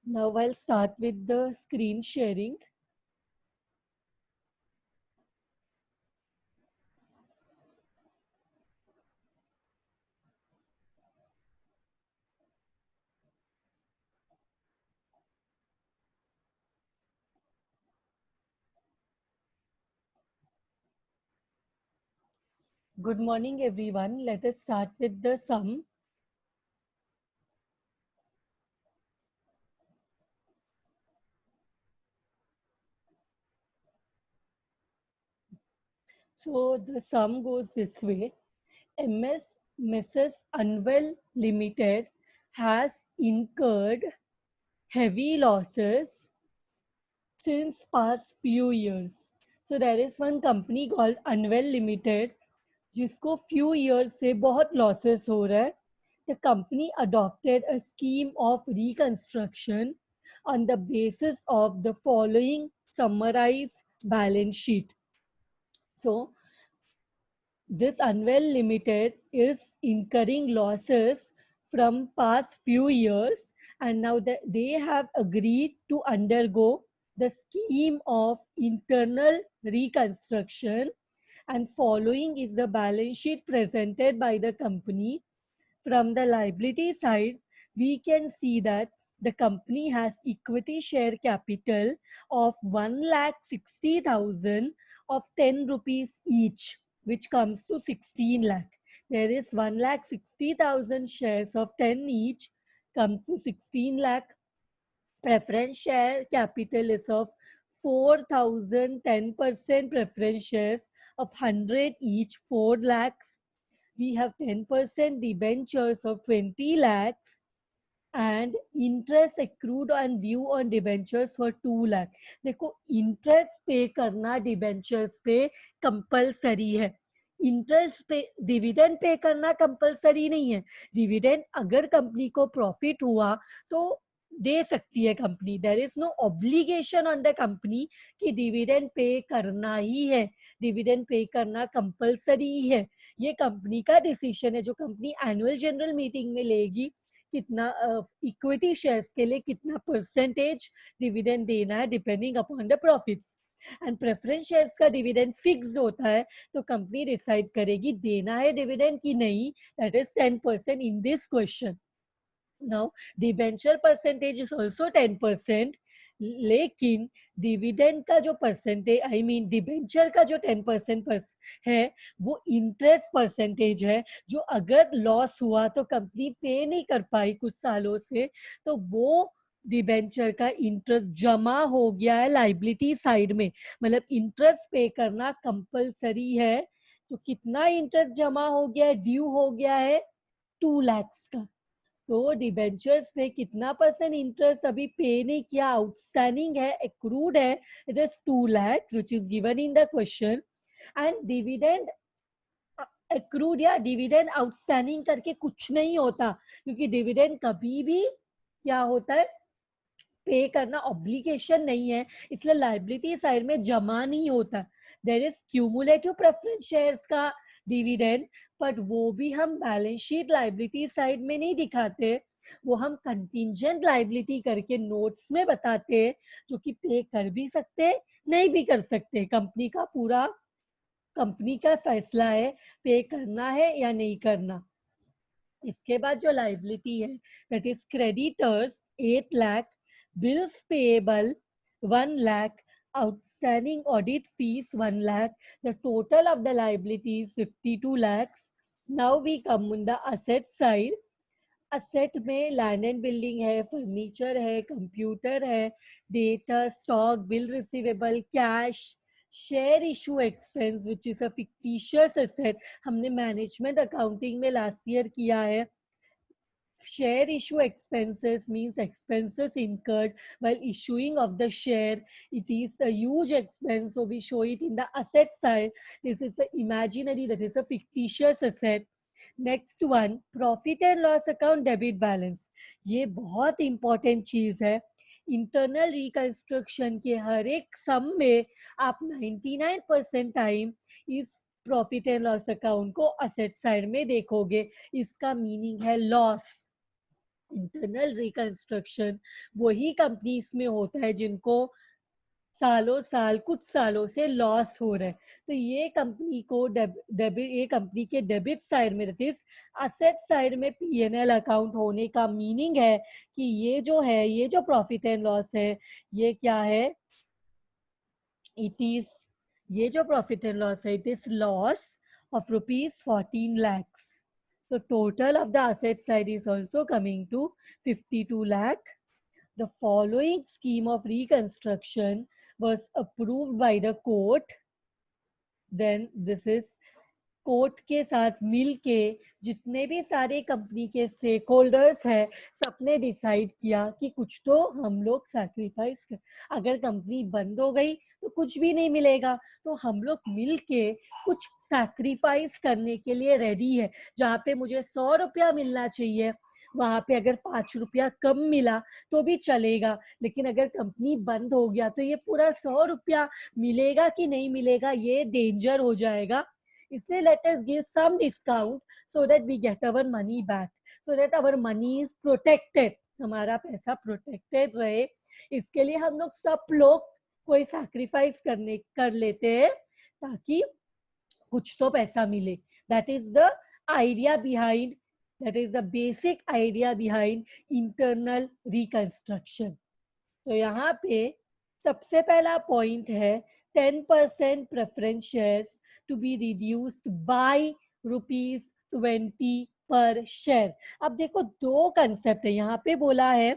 Now I'll start with the screen sharing. Good morning, everyone. Let us start with the sum. So the sum goes this way. Mrs. Unwell Limited has incurred heavy losses since past few years. So there is one company called Unwell Limited जिसको few years से बहुत losses हो रहा है. The company adopted a scheme of reconstruction on the basis of the following summarized balance sheet. So this Unwell Limited is incurring losses from past few years, and now that they have agreed to undergo the scheme of internal reconstruction, and following is the balance sheet presented by the company. From the liability side, we can see that the company has equity share capital of 1,60,000 of 10 rupees each, which comes to 16 lakh. There is 1,60,000 shares of 10 each, comes to 16 lakh. Preference share capital is of 4,000 10% preference shares of 100 each, 4 lakhs. We have 10% debentures of 20 lakhs and interest accrued on due on debentures for 2 lakh. देखो interest पे करना debentures पे compulsory है. Interest पे dividend pay करना compulsory नहीं है. Dividend अगर कंपनी को प्रॉफिट हुआ तो दे सकती है company. There is no obligation on the company कि डिविडेंड पे करना ही है. डिविडेंड पे करना कंपलसरी है. ये कंपनी का डिसीजन है जो कंपनी एनुअल जनरल मीटिंग में लेगी. कितना इक्विटी शेयर्स के लिए कितना परसेंटेज डिविडेंड देना है depending upon the profits. And preference shares का डिविडेंड फिक्स होता है तो कंपनी डिसाइड करेगी देना है डिविडेंड कि नहीं. That is 10% in this question. Now debenture percentage is also 10%, लेकिन डिविडेंड का जो परसेंटेज आई मीन डिबेंचर का जो 10% है वो इंटरेस्ट परसेंटेज है. जो अगर लॉस हुआ तो कंपनी पे नहीं कर पाई कुछ सालों से तो वो डिबेंचर का इंटरेस्ट जमा हो गया है लाइबिलिटी साइड में. मतलब इंटरेस्ट पे करना कंपलसरी है. तो कितना इंटरेस्ट जमा हो गया है, ड्यू हो गया है 2 lakhs का. तो डिबेंचर्स पे कितना परसेंट इंटरेस्ट अभी पे नहीं किया, आउटस्टैंडिंग है, एक्रूड है, it is 2 lakhs which is given in the question. And dividend accrued या डिविडेंड आउटस्टैंडिंग करके कुछ नहीं होता, क्योंकि डिविडेंड कभी भी क्या होता है पे करना ऑब्लिगेशन नहीं है, इसलिए लाइबिलिटी साइड में जमा नहीं होता. There is cumulative preference shares का डिविडेंड, बट वो भी हम बैलेंस शीट लाइबिलिटी साइड में नहीं दिखाते. वो हम कंटिंजेंट लाइबिलिटी करके नोट्स में बताते हैं, जो कि पे कर भी सकते नहीं भी कर सकते. कंपनी का पूरा कंपनी का फैसला है पे करना है या नहीं करना. इसके बाद जो लाइबिलिटी है that is creditors 8 lakh, bills payable 1 lakh, outstanding audit fees 1 lakh. The total of the liability is 52 lakhs. Now we come on the asset side. Asset में लैंड एंड बिल्डिंग है, फर्नीचर है, कंप्यूटर है, data, stock, bill receivable, cash, share issue expense which is a fictitious asset. हमने management accounting में last year किया है. Share issue expenses means expenses incurred while issuing of the share. It is a huge expense, so we show it in the asset side. This is a imaginary, that is a fictitious asset. Next one, profit and loss account debit balance. ये बहुत important चीज है. Internal reconstruction के हर एक सम में आप 99% time इस profit and loss account को असेट साइड में देखोगे. इसका मीनिंग है लॉस. इंटरनल रिकंस्ट्रक्शन वही कंपनीज में होता है जिनको सालों साल कुछ सालों से लॉस हो रहा है, तो ये कंपनी को डेबिट, ये कंपनी के डेबिट साइड में, दैट इज असेट साइड में पीएनएल अकाउंट होने का मीनिंग है कि ये जो है, ये जो प्रॉफिट एंड लॉस है, ये क्या है, इट इज, ये जो प्रॉफिट एंड लॉस है, it is loss of rupees 14 lakhs. So total of the asset side is also coming to 52 lakh. The following scheme of reconstruction was approved by the court. Then this is court के साथ मिल के जितने भी सारे company के stake holders हैं, सबने decide किया कि कुछ तो हम लोग सैक्रिफाइस कर, अगर कंपनी बंद हो गई तो कुछ भी नहीं मिलेगा, तो हम लोग मिल के कुछ सैक्रिफाइस करने के लिए रेडी है। जहाँ पे मुझे 100 रुपया मिलना चाहिए, वहां पे अगर 5 रुपया कम मिला तो भी चलेगा, लेकिन अगर कंपनी बंद हो गया तो ये पूरा 100 रुपया मिलेगा कि नहीं मिलेगा, ये डेंजर हो जाएगा। इसलिए let us give some discount so that we get our money back, so that our money is protected, हमारा पैसा प्रोटेक्टेड रहे। इसके लिए हम लोग सब लोग कोई सैक्रिफाइस कर लेते हैं ताकि कुछ तो पैसा मिले। That is the idea behind, that is the basic idea behind internal reconstruction. तो यहाँ पे सबसे पहला पॉइंट है 10% preference shares to be reduced by ₹20 per share. अब देखो दो कंसेप्ट है यहाँ पे, बोला है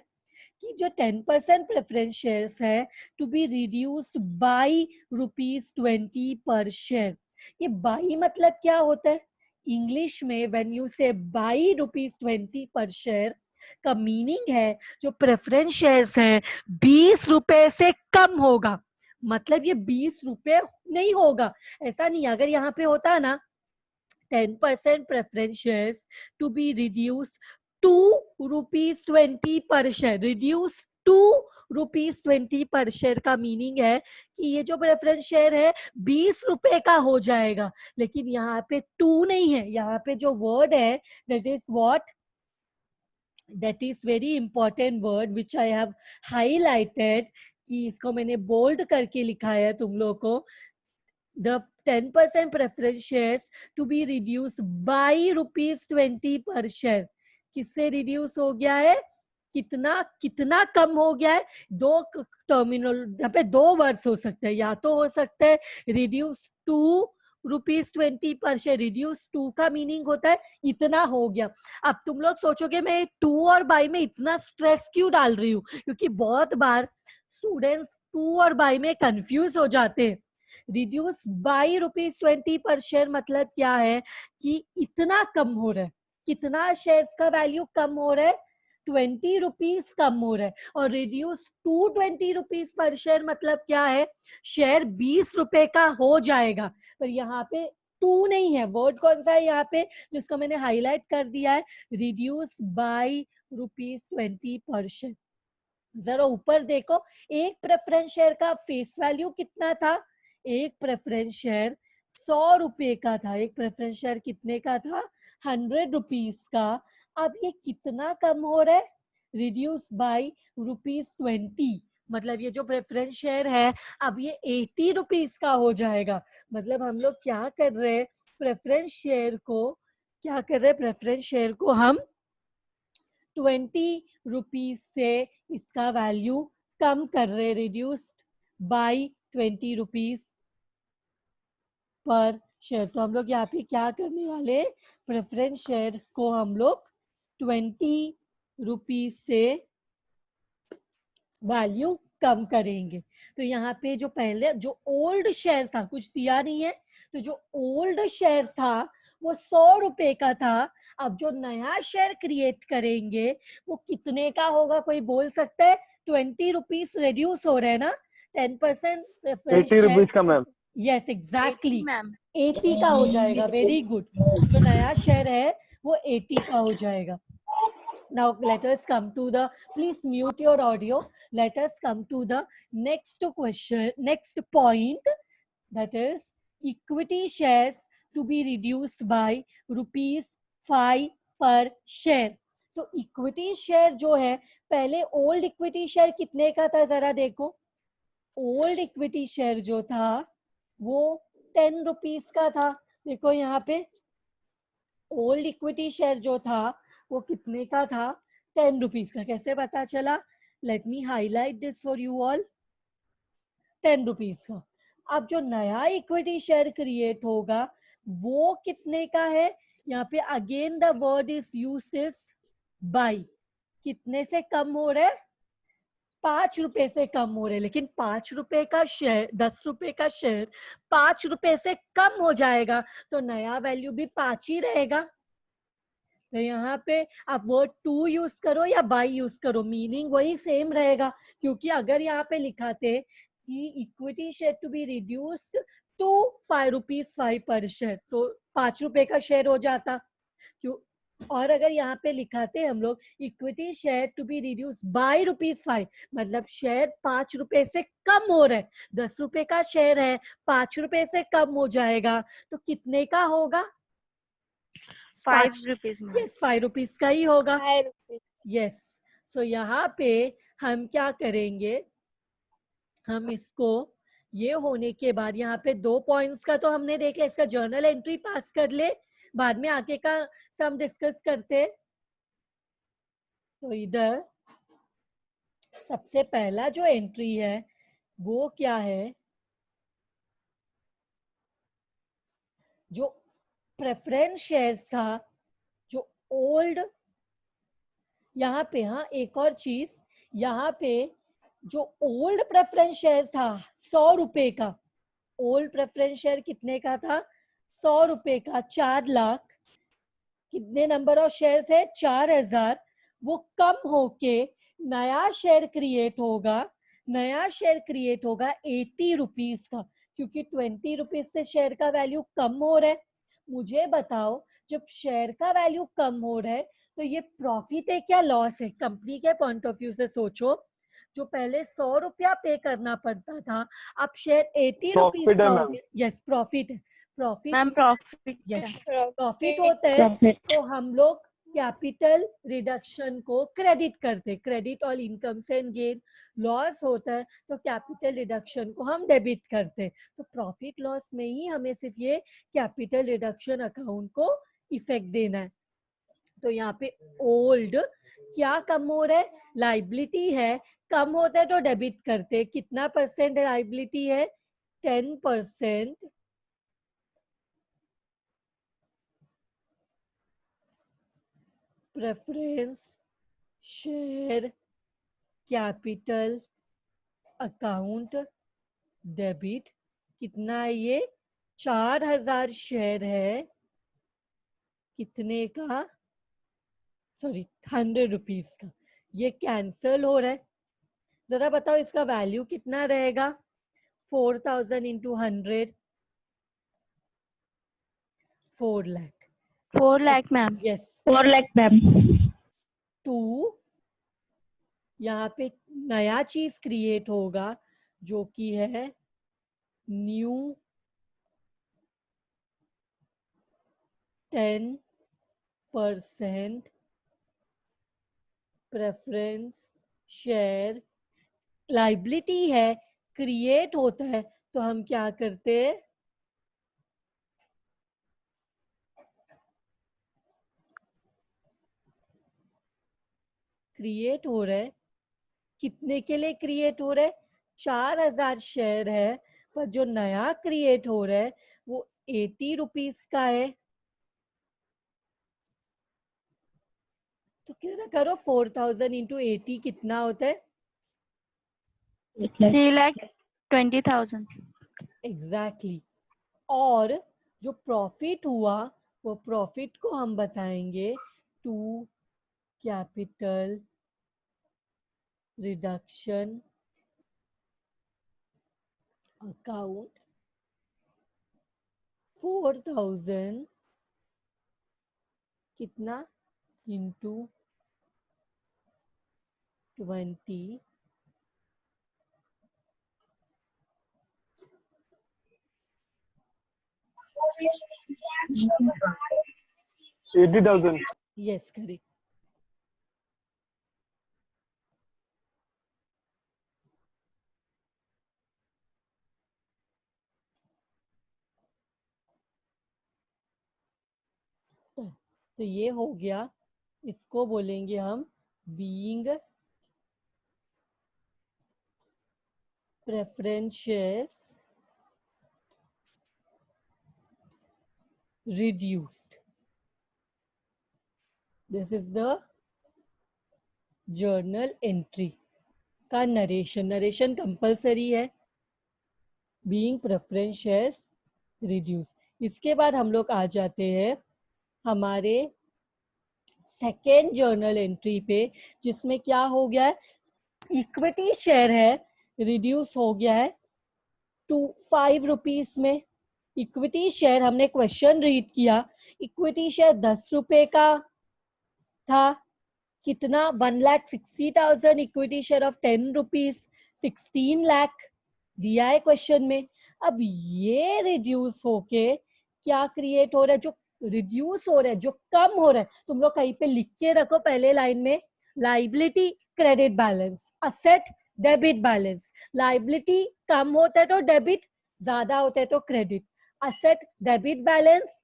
कि जो 10% प्रेफरेंस शेयर्स है to be reduced by ₹20 per share. ये बाई मतलब क्या होता है इंग्लिश में? व्हेन यू से बाई ₹20 पर शेयर का मीनिंग है जो प्रेफरेंस शेयर्स है 20 रुपए से कम होगा, मतलब ये 20 रुपए नहीं होगा, ऐसा नहीं। अगर यहाँ पे होता है ना 10% preference shares to be reduce ₹2.20 per share, reduce ₹2.20 per share का मीनिंग है कि ये जो प्रेफरेंस शेयर है 20 रुपए का हो जाएगा, लेकिन यहाँ पे 2 नहीं है, यहाँ पे जो वर्ड है that is what, that is very important word which I have highlighted, कि इसको मैंने बोल्ड करके लिखा है तुम लोग को। The 10% preference shares to be reduced by ₹20 per share. किससे रिड्यूस हो गया है, कितना कितना कम हो गया है? दो टर्मिनल, यहाँ पे दो वर्ड्स हो सकते हैं, या तो हो सकता है reduce to ₹20 per share, reduce to का मीनिंग होता है इतना हो गया। अब तुम लोग सोचोगे मैं टू और बाई में इतना स्ट्रेस क्यों डाल रही हूँ, क्योंकि बहुत बार स्टूडेंट्स टू और बाई में कंफ्यूज हो जाते हैं। रिड्यूस बाई ₹20 पर शेयर मतलब क्या है कि इतना कम हो रहा है, कितना शेयर्स का वैल्यू कम हो रहा है, ₹20 कम हो रहा है। और रिड्यूस टू ₹20 पर शेयर मतलब क्या है, शेयर 20 रुपए का हो जाएगा। पर यहाँ पे टू नहीं है, वर्ड कौन सा है यहाँ पे जिसको मैंने हाईलाइट कर दिया है, रिड्यूस बाई ₹20 पर शेयर। जरा ऊपर देखो, एक प्रेफरेंस शेयर का फेस वैल्यू कितना था, एक प्रेफरेंस शेयर 100 रुपए का था, एक प्रेफरेंस शेयर कितने का था, 100 रुपीज का। अब ये कितना कम हो रहा है, रिड्यूस बाय ₹20, मतलब ये जो प्रेफरेंस शेयर है अब ये 80 रुपीज का हो जाएगा। मतलब हम लोग क्या कर रहे हैं, प्रेफरेंस शेयर को क्या कर रहे हैं, प्रेफरेंस शेयर को हम 20 रुपीज से इसका वैल्यू कम कर रहे, reduced by 20 rupees per share. तो हम लोग यहाँ पे क्या करने वाले, प्रेफरेंस शेयर को हम लोग 20 रुपीज से वैल्यू कम करेंगे। तो यहाँ पे जो पहले जो ओल्ड शेयर था, कुछ दिया नहीं है, तो जो ओल्ड शेयर था वो 100 रुपए का था। अब जो नया शेयर क्रिएट करेंगे वो कितने का होगा, कोई बोल सकता है? 20 रुपीज रिड्यूस हो रहे हैं ना, 10% प्रेफरेंस 80 रुपीज का मैम। यस एग्जैक्टली, 80 का हाँ हो जाएगा। वेरी गुड, जो नया शेयर है वो 80 का हो जाएगा। Now let us come to the, please mute your audio. Let us come to the next question, next point, that is equity shares to be reduced by ₹5 per share. तो equity share जो है, पहले old equity share कितने का था जरा देखो। Old equity share जो था वो 10 रुपीज का था। देखो यहाँ पे ओल्ड इक्विटी शेयर जो था वो कितने का था, 10 रुपीज का। कैसे पता चला, let me highlight this for you all, 10 rupees का। अब जो नया इक्विटी शेयर क्रिएट होगा वो कितने का है, यहाँ पे again the word is used is by. कितने से कम हो रहा है, 5 रुपए से कम हो रहे हैं। लेकिन 5 रुपए का शेयर, 10 रुपए का शेयर 5 रुपए से कम हो जाएगा तो नया वैल्यू भी 5 ही रहेगा। तो यहाँ पे आप वर्ड टू यूज करो या बाई यूज करो, मीनिंग वही सेम रहेगा। क्योंकि अगर यहाँ पे लिखा थे कि equity share to be reduced to 5 rupees 5 per share, तो 5 रुपए का शेयर हो जाता। क्यों, और अगर यहाँ पे लिखा थे हम लोग equity share to be reduce by ₹5, मतलब शेयर 5 रुपए से कम हो रहा है। 10 रुपए का शेयर है, 5 रुपए से कम हो जाएगा तो कितने का होगा, 5 रुपीज में। यस 5 रुपीज का ही होगा। 5 रुपीज। यस, सो यहाँ पे हम क्या करेंगे, हम इसको ये होने के बाद यहाँ पे 2 पॉइंट्स का तो हमने देख लिया, इसका जर्नल एंट्री पास कर ले, बाद में आगे का सम डिस्कस करते। तो इधर सबसे पहला जो एंट्री है वो क्या है, जो प्रेफरेंस शेयर्स था, जो ओल्ड, यहाँ पे हाँ एक और चीज, यहाँ पे जो ओल्ड प्रेफरेंस शेयर था 100 रुपए का, ओल्ड प्रेफरेंस शेयर कितने का था, 100 रुपए का, 4 लाख, कितने नंबर ऑफ शेयर्स है, 4000, वो कम होके नया शेयर क्रिएट होगा। नया शेयर क्रिएट होगा 80 रुपीज का, क्योंकि 20 रुपीज से शेयर का वैल्यू कम हो रहा है। मुझे बताओ, जब शेयर का वैल्यू कम हो रहा है तो ये प्रॉफिट है क्या लॉस है, कंपनी के पॉइंट ऑफ व्यू से सोचो। जो पहले 100 रुपया पे करना पड़ता था, अब शेयर 80 रुपीज प्रॉफिट है का हो मैम। गया। यस प्रॉफिट है, profit, ma'am profit. Yes profit होता है। तो हम लोग कैपिटल रिडक्शन को क्रेडिट करते, क्रेडिट और इनकम से गेन। लॉस होता है तो कैपिटल रिडक्शन को हम डेबिट करते। तो प्रॉफिट लॉस में ही हमें सिर्फ ये कैपिटल रिडक्शन अकाउंट को इफेक्ट देना है। तो यहाँ पे ओल्ड क्या कम हो रहा है, लाइबिलिटी है, कम होता है तो डेबिट करते। कितना परसेंट लाइबिलिटी है, 10%। Preference share capital account debit, कितना है ये, 4000 शेयर है, कितने का, सॉरी 100 रुपीज का, ये कैंसल हो रहा है। जरा बताओ इसका वैल्यू कितना रहेगा, 4000 into 100, 4 lakh. 4 lakh ma'am. Yes 4 lakh ma'am. Two, यहाँ पे नया चीज क्रिएट होगा जो कि है न्यू 10% प्रेफरेंस शेयर। लाइबिलिटी है, क्रिएट होता है तो हम क्या करते हैं, क्रिएट हो रहा है, कितने के लिए क्रिएट हो रहा है, 4000 शेयर है, पर जो नया क्रिएट हो रहा है वो 80 रुपीज का है। तो क्या करो, 4000 इंटू 80 कितना होता है, 3,20,000। एग्जैक्टली। और जो प्रॉफिट हुआ वो प्रॉफिट को हम बताएंगे टू कैपिटल रिडक्शन अकाउंट, 4000 कितना इंटू 20, 80,000। Yes correct. तो ये हो गया, इसको बोलेंगे हम being preference shares reduced. This is the journal entry का नरेशन कंपलसरी है, बीइंग प्रेफरेंस शेयर्स रिड्यूस। इसके बाद हम लोग आ जाते हैं हमारे सेकेंड जर्नल एंट्री पे, जिसमें क्या हो गया है, इक्विटी शेयर है रिड्यूस हो गया है टू 5 रुपीज में। इक्विटी शेयर हमने क्वेश्चन रीड किया, इक्विटी शेयर 10 रुपए का था, कितना 1,60,000 equity share of 10 rupees 16 lakh दिया है क्वेश्चन में। अब ये रिड्यूस होके क्या क्रिएट हो रहा है, जो रिड्यूस हो रहा है, जो कम हो रहा है, तुम लोग कहीं पे लिख के रखो पहले लाइन में, liability credit balance, asset debit balance. Liability कम होता है तो डेबिट, ज्यादा होता है तो क्रेडिट। असेट डेबिट बैलेंस,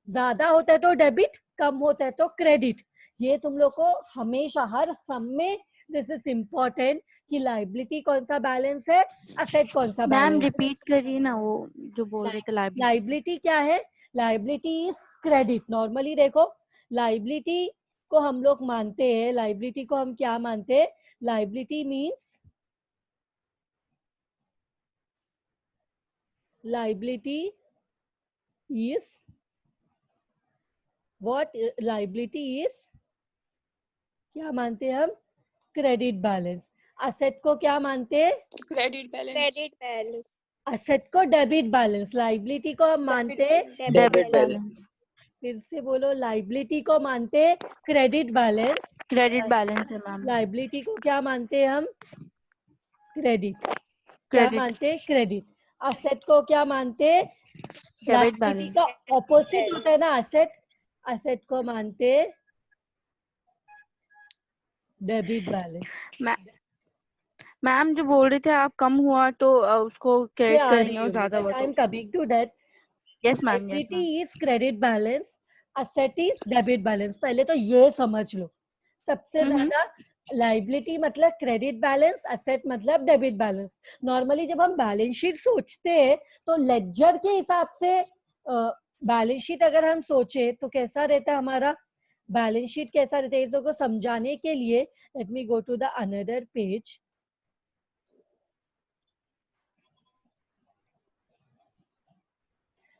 ज्यादा होता है तो डेबिट, कम होता है तो क्रेडिट। ये तुम लोग को हमेशा हर सम में दिस इज इम्पोर्टेंट कि लाइबिलिटी कौन सा बैलेंस है, असेट कौन सा मैम बैलेंस है। रिपीट करिए ना वो जो बोल रहे थे लाइबिलिटी। लाइबिलिटी क्या है, लाइबिलिटी इज क्रेडिट। नॉर्मली देखो, लाइबिलिटी को हम लोग मानते हैं, लाइबिलिटी को हम क्या मानते हैं, liability means, liability is what, liability is क्या मानते हैं हम, क्रेडिट बैलेंस। असेट को क्या मानते हैं, क्रेडिट बैलेंस। असेट को डेबिट बैलेंस। लाइबिलिटी को हम मानते हैं, डेबिट बैलेंस। फिर से बोलो, लाइबिलिटी को मानते हैं क्रेडिट बैलेंस। क्रेडिट बैलेंस है मैम। लाइबिलिटी को क्या मानते हैं हम, क्रेडिट। क्या क्रेडिट मानते हैं, क्रेडिट। असेट को क्या मानते हैं, डेबिट लाइबिलिटी बैलेंस। का ऑपोजिट होता है ना असेट, असेट को मानते हैं डेबिट बैलेंस। मैम जो बोल रहे थे आप कम हुआ तो उसको क्रेडिट करेंगे और ज्यादा हुआ आई एम तो। Coming to that. Yes ma'am, yes liability ma'am. Is credit balance, asset is debit balance. पहले तो ये समझ लो, सबसे ज्यादा लाइबिलिटी मतलब क्रेडिट बैलेंस, असेट मतलब डेबिट बैलेंस। नॉर्मली जब हम बैलेंस शीट सोचते हैं तो लेजर के हिसाब से बैलेंस शीट अगर हम सोचे तो कैसा रहता है हमारा बैलेंस शीट, कैसा रहता है, इसको समझाने के लिए let me go to the another page.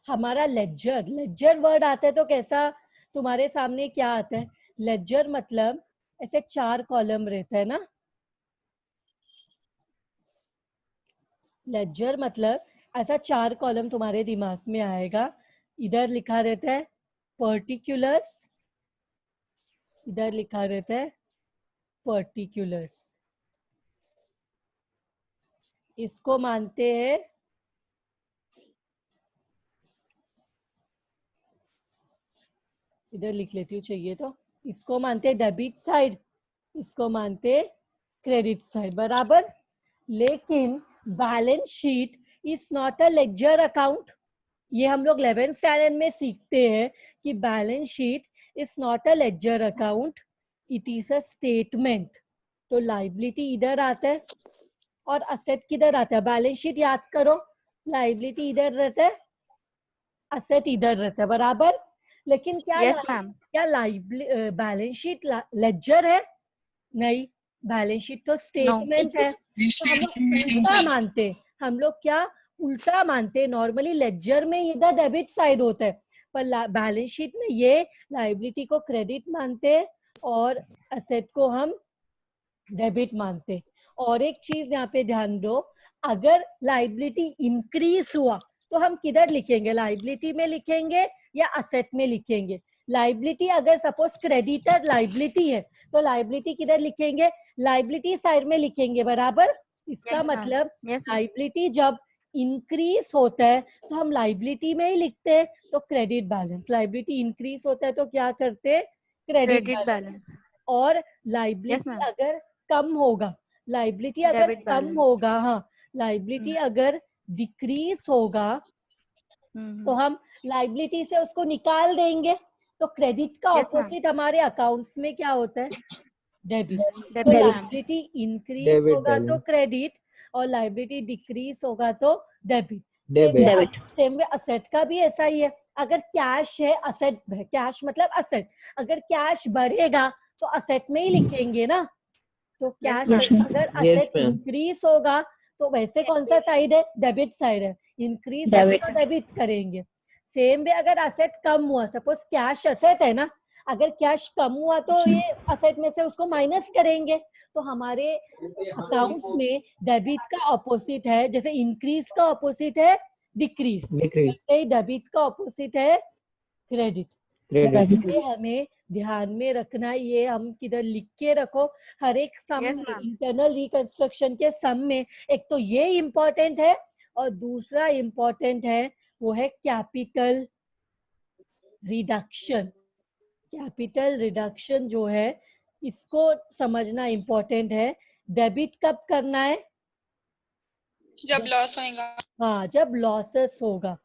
हमारा लेजर, लेजर वर्ड आता है तो कैसा तुम्हारे सामने क्या आता है, लेजर मतलब ऐसे 4 कॉलम रहता है ना, लेजर मतलब ऐसा 4 कॉलम तुम्हारे दिमाग में आएगा। इधर लिखा रहता है पर्टिकुलर्स, इधर लिखा रहता है पर्टिकुलर्स। इसको मानते हैं इधर लिख लेती हूँ चाहिए तो, इसको मानते हैं डेबिट साइड, इसको मानते हैं क्रेडिट साइड, बराबर। लेकिन balance sheet is not a ledger account. ये हम लोग 11th स्टैंडर्ड में सीखते हैं कि balance sheet is not a ledger account, it is a statement. तो लाइबिलिटी इधर आता है और असेट किधर आता है, बैलेंस शीट याद करो, लाइबिलिटी इधर रहता है, असेट इधर रहता है, बराबर। लेकिन क्या यस मैम। क्या बैलेंस शीट लेजर है, नहीं, बैलेंस शीट तो स्टेटमेंट है। तो हम लोग उल्टा मानते, हम लोग क्या उल्टा मानते, नॉर्मली लेजर में इधर डेबिट साइड होता है, पर बैलेंस शीट में ये लाइबिलिटी को क्रेडिट मानते और असेट को हम डेबिट मानते। और एक चीज यहाँ पे ध्यान दो, अगर लाइबिलिटी इंक्रीज हुआ तो हम किधर लिखेंगे, लाइबिलिटी में लिखेंगे या असेट में लिखेंगे। लाइबिलिटी अगर सपोज क्रेडिटर लाइबिलिटी है तो लाइबिलिटी किधर लिखेंगे, लाइबिलिटी साइड में लिखेंगे, बराबर। इसका मतलब लाइबिलिटी जब इंक्रीज होता है तो हम लाइबिलिटी में ही लिखते हैं, तो क्रेडिट बैलेंस। लाइबिलिटी इंक्रीज होता है तो क्या करते हैं, क्रेडिट बैलेंस। और लाइबिलिटी अगर कम होगा, लाइबिलिटी अगर कम होगा, हाँ, लाइबिलिटी अगर डिक्रीज होगा तो हम लाइबिलिटी से उसको निकाल देंगे, तो क्रेडिट का Yes, ma'am. ऑपोजिट हमारे अकाउंट्स में क्या होता है? डेबिट। तो Debit, ma'am. Liability increase Debit होगा तो balance. क्रेडिट और लाइबिलिटी डिक्रीज होगा तो debit. Debit. Same way asset का भी ऐसा ही है। अगर कैश है, असेट है, कैश मतलब असेट, अगर कैश बढ़ेगा तो असेट में ही लिखेंगे ना। तो कैश Yes, ma'am. अगर Yes, असेट ma'am. इंक्रीज होगा तो वैसे कौन सा साइड है? डेबिट साइड है। इंक्रीज होगा तो डेबिट करेंगे। सेम वे अगर असेट कम हुआ, सपोज कैश असेट है ना, अगर कैश कम हुआ तो ये असेट में से उसको माइनस करेंगे। तो हमारे अकाउंट्स में डेबिट का ऑपोजिट है, जैसे इंक्रीज का ऑपोजिट है डिक्रीज, Decrease. डेबिट का ऑपोजिट है क्रेडिट। Credit. ये हमें ध्यान में रखना है, ये हम किधर लिख के रखो हर एक सम Yes, में, ma'am. इंटरनल रिकंस्ट्रक्शन के सम में। एक तो ये इम्पोर्टेंट है और दूसरा इम्पोर्टेंट है वो है कैपिटल रिडक्शन। कैपिटल रिडक्शन जो है इसको समझना इम्पोर्टेंट है। डेबिट कब करना है? जब लॉस होएगा। हाँ, जब लॉसेस होगा।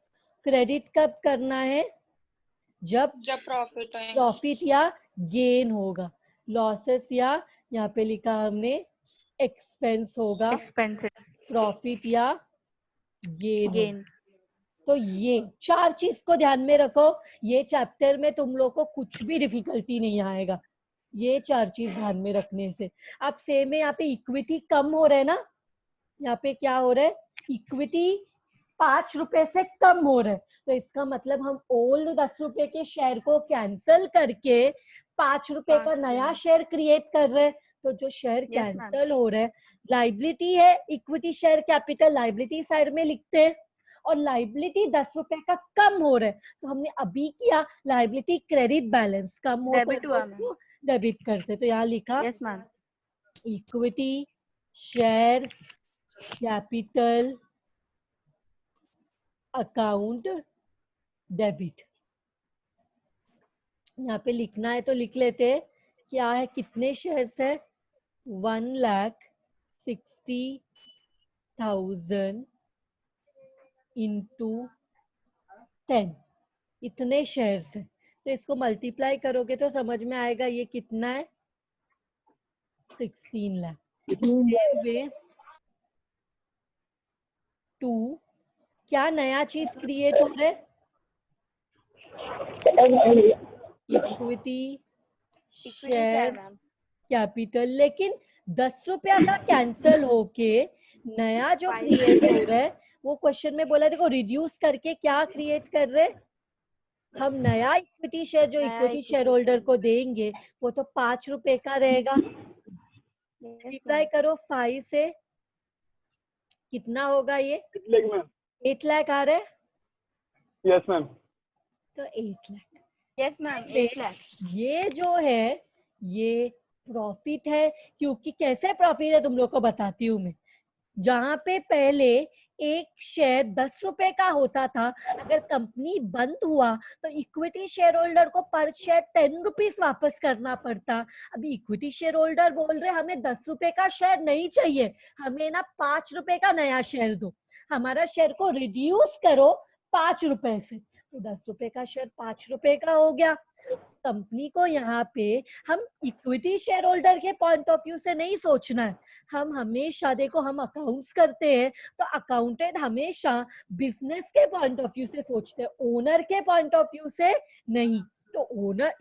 क्रेडिट कब करना है? जब प्रॉफिट होएगा। प्रॉफिट या गेन होगा। लॉसेस या यहाँ पे लिखा हमने एक्सपेंस होगा, Expenses. प्रॉफिट या गेन। Gain. तो ये चार चीज को ध्यान में रखो। ये चैप्टर में तुम लोग को कुछ भी डिफिकल्टी नहीं आएगा, ये चार चीज ध्यान में रखने से। अब सेम है, यहाँ पे इक्विटी कम हो रहा है ना, यहाँ पे क्या हो रहा है? इक्विटी 5 रुपए से कम हो रहा है। तो इसका मतलब हम ओल्ड 10 रुपए के शेयर को कैंसल करके 5 रुपए का नया शेयर क्रिएट कर रहे हैं। तो जो शेयर Yes, ma'am. कैंसल हो रहा है, लाइबिलिटी है, equity share capital liability side में लिखते हैं, और लाइबिलिटी 10 रुपए का कम हो रहा है तो हमने अभी किया लाइबिलिटी क्रेडिट बैलेंस कम हो Debit तो हुआ, उसको डेबिट करते। तो यहाँ लिखा Yes, ma'am. Equity share capital account debit. यहाँ पे लिखना है तो लिख लेते हैं। क्या है, कितने शेयर्स है? 1,60,000 इंटू 10, इतने शेयर्स है। तो इसको मल्टीप्लाई करोगे तो समझ में आएगा ये कितना है? 16 लाख। वे 2 क्या नया चीज क्रिएट हो रहा है? Equity share capital. लेकिन 10 रुपया का कैंसल होके नया जो क्रिएट हो रहा है वो क्वेश्चन में बोला, देखो रिड्यूस करके क्या क्रिएट कर रहे हैं हम? नया इक्विटी शेयर जो इक्विटी शेयर होल्डर को देंगे वो तो 5 रुपए का रहेगा। मल्टीप्लाई करो 5 से, कितना होगा ये? 8 लाख आ रहा है। Yes ma'am. तो 8 लाख। Yes, ma'am. 8 lakh. ये जो है ये प्रॉफिट है। क्योंकि कैसे प्रॉफिट है तुम लोग को बताती हूँ मैं। जहां पे पहले एक शेयर 10 रुपए का होता था, अगर कंपनी बंद हुआ तो इक्विटी शेयर होल्डर को पर शेयर 10 रुपीज वापस करना पड़ता। अभी इक्विटी शेयर होल्डर बोल रहे हमें 10 रुपए का शेयर नहीं चाहिए, हमें ना 5 रुपए का नया शेयर दो, हमारा शेयर को रिड्यूस करो 5 रुपए से। तो 10 रुपए का शेयर 5 रुपए का हो गया। कंपनी को यहाँ पे हम इक्विटी शेयर होल्डर के पॉइंट ऑफ व्यू से नहीं सोचना है। हम हमेशा, देखो हम अकाउंट्स करते हैं तो अकाउंटेंट हमेशा बिजनेस के पॉइंट ऑफ व्यू से सोचते हैं, ओनर के पॉइंट ऑफ व्यू से नहीं। तो ओनर,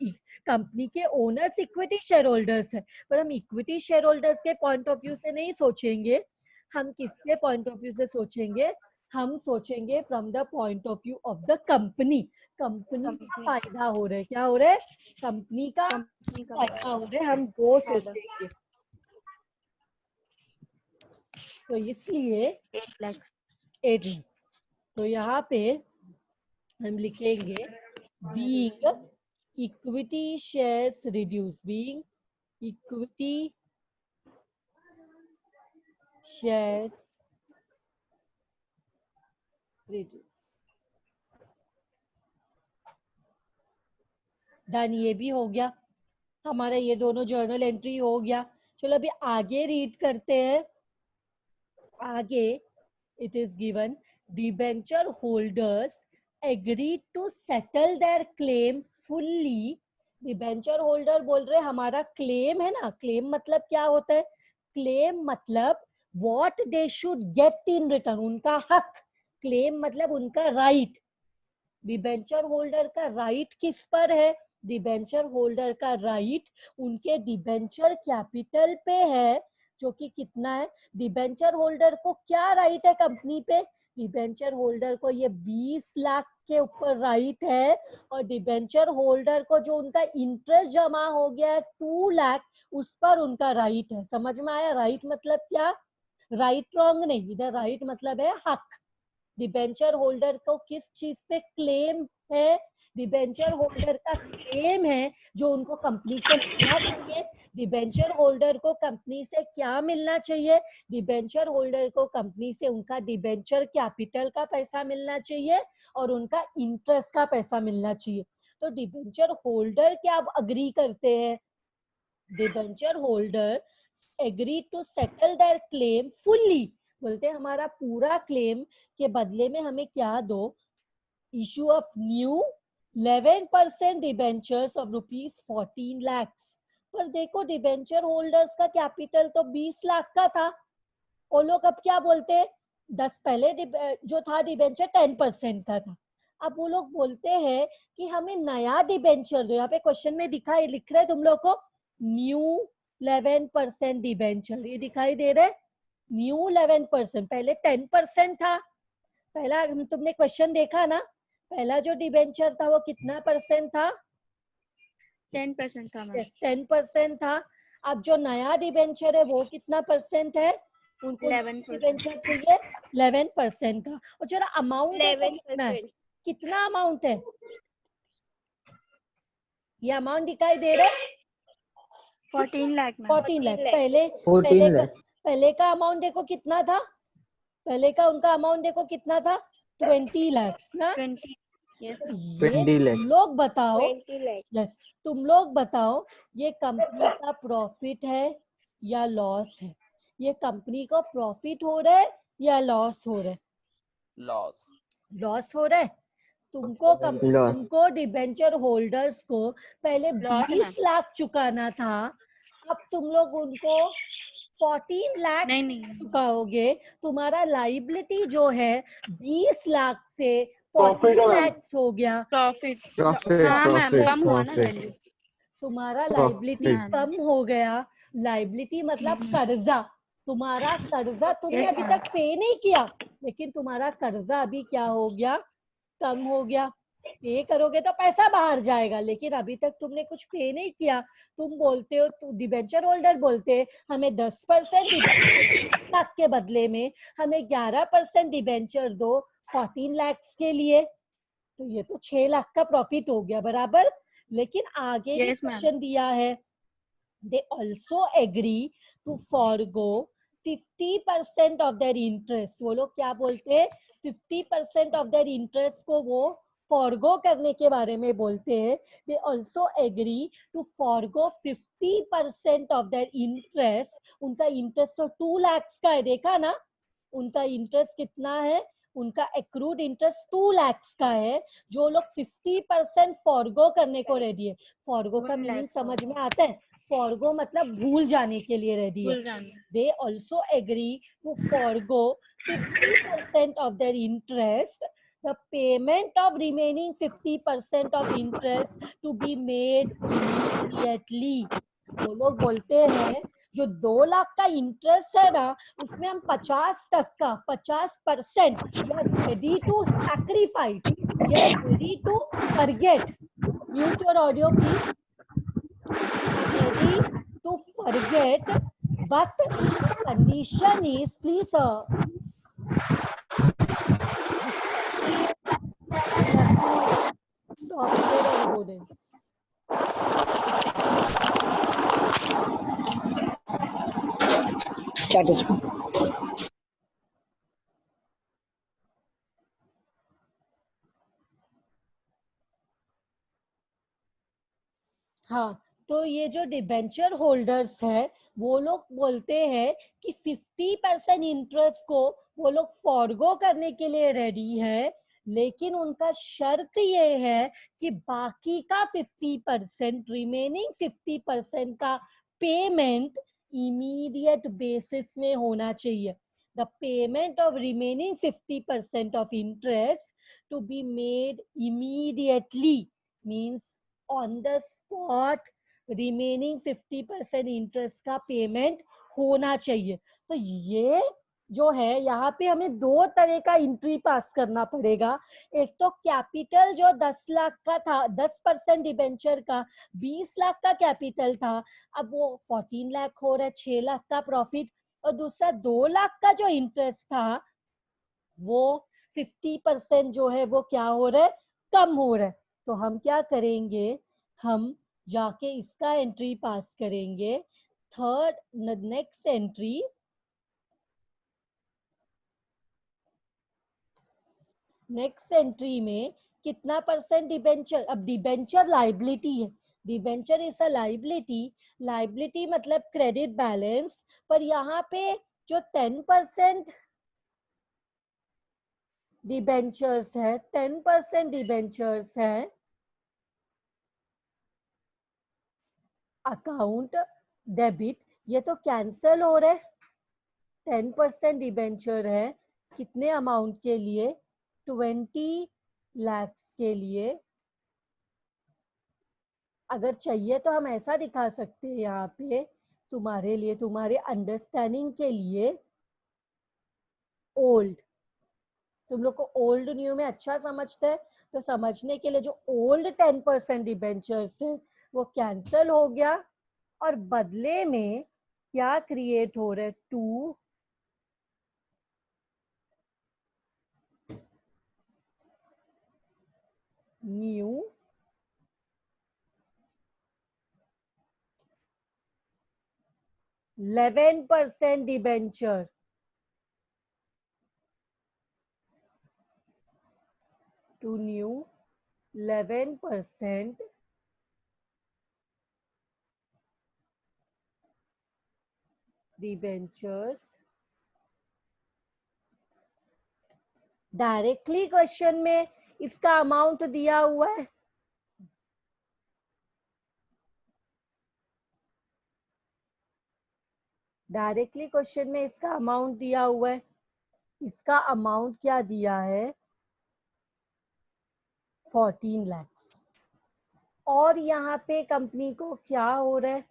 कंपनी के ओनर्स इक्विटी शेयर होल्डर्स है, पर हम इक्विटी शेयर होल्डर्स के पॉइंट ऑफ व्यू से नहीं सोचेंगे। हम किसके पॉइंट ऑफ व्यू से सोचेंगे? हम सोचेंगे from the point of view of the company. Company का फायदा हो रहा है, क्या हो रहा है? कंपनी का फायदा हो रहा है, हम वो सोचेंगे। तो इसलिए 8 lakhs. 8 lakhs। तो यहाँ पे हम लिखेंगे being equity shares reduce, being equity shares reduce. Done, ये भी हो गया हमारा, ये दोनों जर्नल एंट्री हो गया। चलो अभी आगे रीड करते हैं। आगे it is given debenture holders agreed to settle their claim fully, debenture holder बोल रहे हमारा क्लेम है ना, क्लेम मतलब क्या होता है, क्लेम मतलब what they should get in return, उनका हक, क्लेम मतलब उनका राइट। डिबेंचर होल्डर का राइट किस पर है, डिबेंचर होल्डर का राइट उनके डिबेंचर कैपिटल पे है, जो कि कितना है, डिबेंचर होल्डर को क्या राइट है कंपनी पे, डिबेंचर होल्डर को ये 20 लाख के ऊपर राइट है, और डिबेंचर होल्डर को जो उनका इंटरेस्ट जमा हो गया है 2 लाख, उस पर उनका राइट है। समझ में आया, राइट मतलब क्या, राइट रॉन्ग नहीं, इधर राइट मतलब है हक। डिबेंचर होल्डर को किस चीज पे क्लेम है, डिबेंचर होल्डर का क्लेम है जो उनको कंपनी से मिलना चाहिए। डिबेंचर होल्डर को कंपनी से क्या मिलना चाहिए, डिबेंचर होल्डर को कंपनी से उनका डिबेंचर कैपिटल का पैसा मिलना चाहिए और उनका इंटरेस्ट का पैसा मिलना चाहिए। तो डिबेंचर होल्डर क्या अब अग्री करते हैं, debenture holder agree to settle their claim fully, बोलते हैं हमारा पूरा क्लेम के बदले में हमें क्या दो, issue of new 11% debentures of ₹14 lakhs। पर देखो डिबेंचर होल्डर्स का कैपिटल तो 20 लाख का था, वो लोग अब क्या बोलते हैं, 10 पहले जो था डिबेंचर 10% का था, अब वो लोग बोलते हैं कि हमें नया डिबेंचर दो। यहाँ पे क्वेश्चन में दिखाई लिख रहे तुम लोग को न्यू 11% डिबेंचर, ये दिखाई दे रहे, न्यू 11%, पहले 10% था। पहला तुमने क्वेश्चन देखा ना, पहला जो डिबेंचर था वो कितना परसेंट था, 10% था मैम। 10% था। अब जो नया डिबेंचर है वो कितना परसेंट है, उनको 11%। डिबेंचर चाहिए 11% का। और जरा अमाउंट देखो कितना है, 11%। कितना अमाउंट है, ये अमाउंट दिखाई दे रहा है 14 लाख मैम। 14 लाख। पहले 14 लाख। पहले का अमाउंट देखो कितना था, पहले का उनका अमाउंट देखो कितना था, 20 लाख ना। 20। यस ये 20 लाख। तुम लोग बताओ, 20 लाख। यस तुम लोग बताओ ये कंपनी का प्रॉफिट है या लॉस है, ये कंपनी को प्रॉफिट हो रहा है या लॉस हो रहा है, Loss. लॉस हो रहा है। तुमको Loss. तुमको डिबेंचर होल्डर्स को पहले Loss है 20 लाख चुकाना था, अब तुम लोग उनको 14 लाख नहीं चुकाओगे, तुम्हारा लाइबिलिटी जो है 20 लाख से Profit 14 है मैम। लाख हो गया, प्रॉफिट। Profit. हाँ मैम, Profit. कम हुआ ना Profit. वैल्यू। तुम्हारा Profit. लाइबिलिटी कम हो गया। लाइबिलिटी मतलब कर्जा, तुम्हारा कर्जा तुमने Yes, अभी ma'am. तक पे नहीं किया, लेकिन तुम्हारा कर्जा अभी क्या हो गया, कम हो गया। पे करोगे तो पैसा बाहर जाएगा, लेकिन अभी तक तुमने कुछ पे नहीं किया। तुम बोलते हो, तो डिबेंचर होल्डर बोलते हैं हमें 10% लाख के बदले में हमें 11% डिबेंचर दो 14 लाख के लिए, तो ये तो 6 लाख का प्रॉफिट हो गया बराबर। लेकिन आगे भी Yes, ma'am. क्वेश्चन दिया है, they also agree to forgo 50% of their interest। वो लोग क्या बोलते हैं, 50% of their interest को वो फॉरगो करने के बारे में बोलते हैं। they also agree to forgo 50% of their interest। उनका इंटरेस्ट तो 2 लाख का है, देखा ना, उनका इंटरेस्ट कितना है, उनका एक्रूड इंटरेस्ट 2 लाख का है, जो लोग 50% फॉरगो करने को रेडी है। फॉरगो का 1 मीनिंग लाख समझ में आता है, फॉरगो मतलब भूल जाने के लिए रेडी है। भूल जाना। They also agree to forgo 50% of their interest, the payment of remaining 50% of interest to be made immediately। वो लोग बोलते हैं जो 2 लाख का इंटरेस्ट है ना, उसमें हम 50% 50% we are ready to sacrifice, we are ready to forget। Mute your audio please। Ready to forget, but the condition is, please you have to stop there and go there। That is हाँ, तो ये जो debenture holders है वो लोग बोलते हैं कि 50% इंटरेस्ट को वो लोग फॉरगो करने के लिए रेडी है, लेकिन उनका शर्त ये है कि बाकी का 50%, रिमेनिंग 50% का पेमेंट इमीडिएट बेसिस में होना चाहिए. The payment of remaining 50% of interest to be made immediately means on the spot. Remaining 50% interest का पेमेंट होना चाहिए. तो ये जो है यहाँ पे हमें दो तरह का एंट्री पास करना पड़ेगा. एक तो कैपिटल जो 10 लाख का था, 10% डिबेंचर का 20 लाख का कैपिटल था, अब वो 14 लाख हो रहा है, 6 लाख का प्रॉफिट. और दूसरा 2 लाख का जो इंटरेस्ट था वो 50% जो है वो क्या हो रहा है, कम हो रहा है. तो हम क्या करेंगे, हम जाके इसका एंट्री पास करेंगे. Third next entry, next entry में कितना परसेंट डिबेंचर. अब डिबेंचर लाइबिलिटी है, debenture is a liability. Liability मतलब क्रेडिट बैलेंस. पर यहाँ पे जो 10% डिबेंचर्स है, 10% डिबेंचर्स है, अकाउंट डेबिट, ये तो कैंसल हो रहे. 10% डिबेंचर है कितने अमाउंट के लिए, 20 lakhs के लिए. अगर चाहिए तो हम ऐसा दिखा सकते हैं यहाँ पे तुम्हारे लिए, तुम्हारे अंडरस्टैंडिंग के लिए. ओल्ड, तुम लोग को ओल्ड न्यू में अच्छा समझते हैं, तो समझने के लिए जो ओल्ड 10% डिबेंचर्स है वो कैंसल हो गया और बदले में क्या क्रिएट हो रहा है, 2 न्यू 11% डिबेंचर. Two new 11% debentures. Directly question में इसका अमाउंट दिया हुआ है. डायरेक्टली क्वेश्चन में इसका अमाउंट दिया हुआ है. इसका अमाउंट क्या दिया है, 14 lakhs. और यहाँ पे कंपनी को क्या हो रहा है,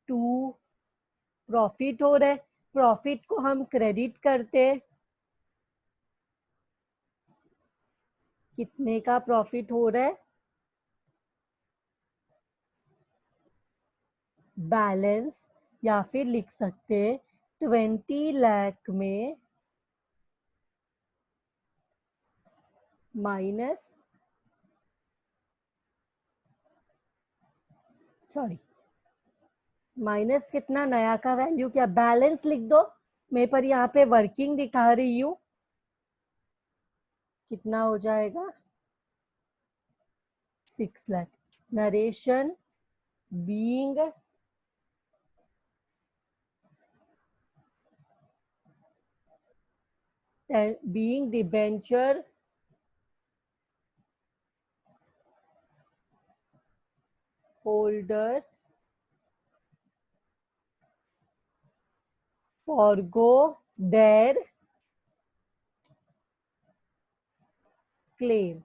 2 प्रॉफिट हो रहा है. प्रॉफिट को हम क्रेडिट करते हैं. कितने का प्रॉफिट हो रहा है, बैलेंस, या फिर लिख सकते हैं 20 लाख में माइनस, सॉरी माइनस कितना, नया का वैल्यू क्या, बैलेंस लिख दो. मैं पर यहाँ पे वर्किंग दिखा रही हूँ. कितना हो जाएगा, 6 lakh. Narration being debenture holders forgo their claim.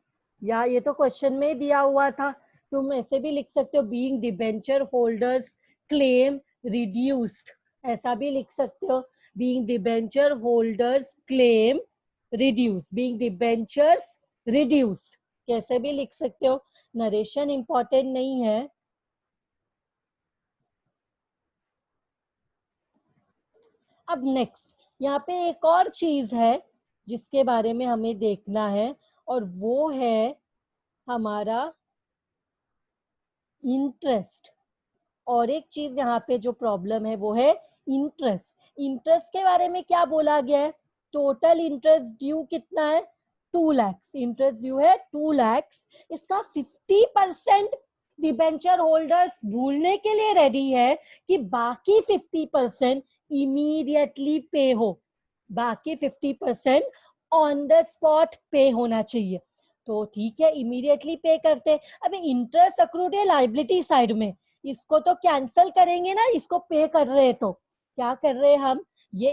या ये तो क्वेश्चन में दिया हुआ था, तुम ऐसे भी लिख सकते हो, being debenture holders claim reduced, ऐसा भी लिख सकते हो. Being debenture holders claim reduce, being debentures reduced, कैसे भी लिख सकते हो. नरेशन इंपॉर्टेंट नहीं है. अब नेक्स्ट यहाँ पे एक और चीज है जिसके बारे में हमें देखना है, और वो है हमारा इंटरेस्ट. और एक चीज यहाँ पे जो प्रॉब्लम है वो है इंटरेस्ट. इंटरेस्ट के बारे में क्या बोला गया है, टोटल इंटरेस्ट ड्यू कितना है, 2 lakhs. इंटरेस्ट ड्यू है 2 lakhs. इसका 50% डिबेंचर होल्डर्स भूलने के लिए रेडी है कि बाकी 50% इमीडिएटली पे हो. बाकी 50% ऑन द स्पॉट पे होना चाहिए। तो ठीक है, इमीडिएटली पे करते हैं। अभी इंटरेस्ट अक्रूड है लाइबिलिटी साइड में, इसको तो कैंसल करेंगे ना, इसको पे कर रहे हैं तो क्या कर रहे हैं हम, ये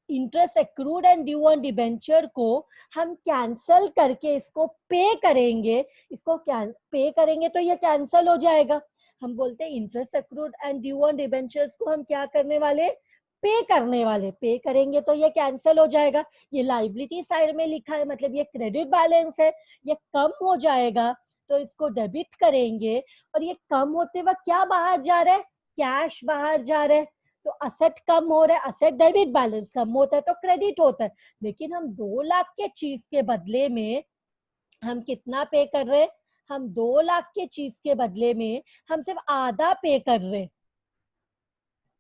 interest accrued and due on debenture को हम कैंसल करके इसको पे करेंगे, इसको पे करेंगे तो ये कैंसल हो जाएगा। हम बोलते हैं interest accrued and due on debentures को हम क्या करने वाले, पे करने वाले, पे करेंगे तो ये कैंसल हो जाएगा। ये लाइबिलिटी साइड में लिखा है, मतलब ये क्रेडिट बैलेंस है, ये कम हो जाएगा तो इसको डेबिट करेंगे। और ये कम होते वक्त क्या बाहर जा रहा है, कैश बाहर जा रहा है, तो असेट कम हो रहा है, असेट डेबिट बैलेंस कम होता है तो क्रेडिट होता है। लेकिन हम 2 लाख के चीज के बदले में हम कितना पे कर रहे हैं, हम 2 लाख के चीज के बदले में हम सिर्फ आधा पे कर रहे हैं।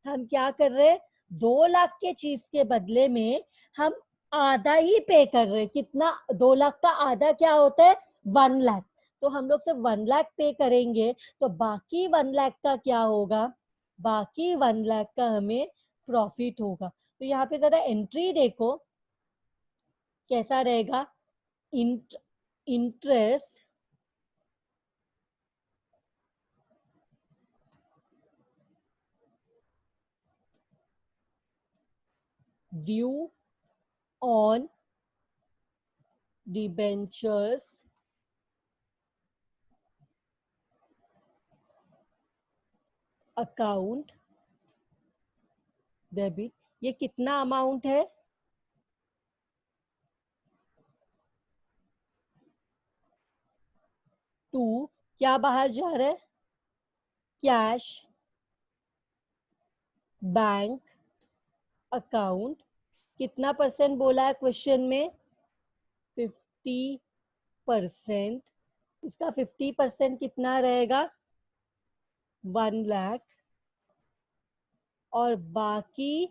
हम क्या कर रहे हैं, 2 लाख के चीज के बदले में हम आधा ही पे कर रहे हैं। कितना, 2 लाख का आधा क्या होता है, 1 लाख। तो हम लोग सिर्फ 1 लाख पे करेंगे, तो बाकी 1 लाख का क्या होगा, बाकी 1 लाख का हमें प्रॉफिट होगा। तो यहाँ पे जरा एंट्री देखो कैसा रहेगा, interest due on debentures account debit. ये कितना अमाउंट है, टू, क्या बाहर जा रहा है, कैश बैंक अकाउंट। कितना परसेंट बोला है क्वेश्चन में, 50%। इसका 50% कितना रहेगा, 1 लाख, और बाकी